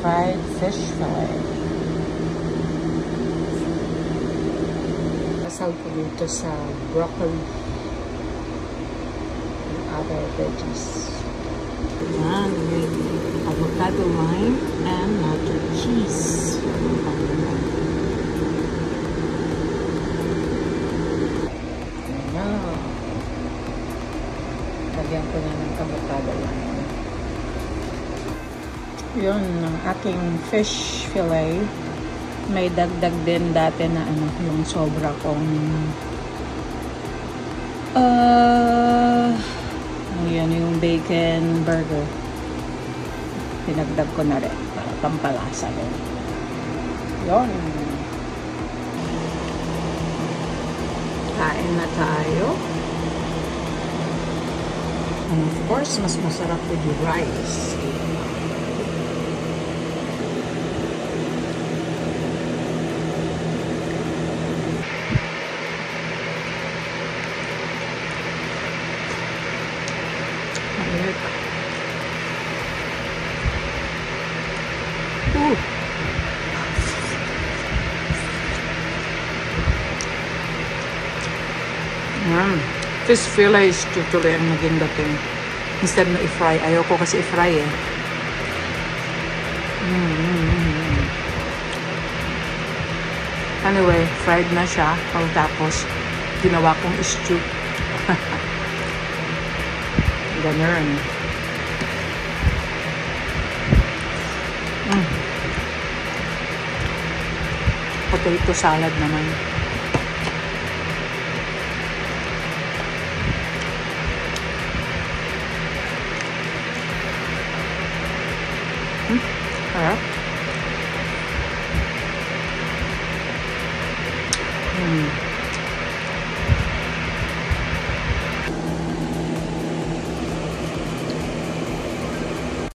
fried fish fillet. Kasal ko dito sa broccoli and other veggies. Yan, with avocado lime and nacho cheese. Lagyan ko na ng avocado lime. Yun, ang aking fish fillet. May dagdag din dati na ano, yung sobra kong yan yung bacon burger. Pinagdag ko na rin para pampalasa rin. Yun. Kain na tayo. And of course, mas masarap with rice. Fish fillet is tutuloy ang naging dating. Instead na i-fry. Ayoko kasi i-fry eh. Anyway, fried na siya. Tapos, ginawa kong stew. Ganun. Potato salad naman. Sarap.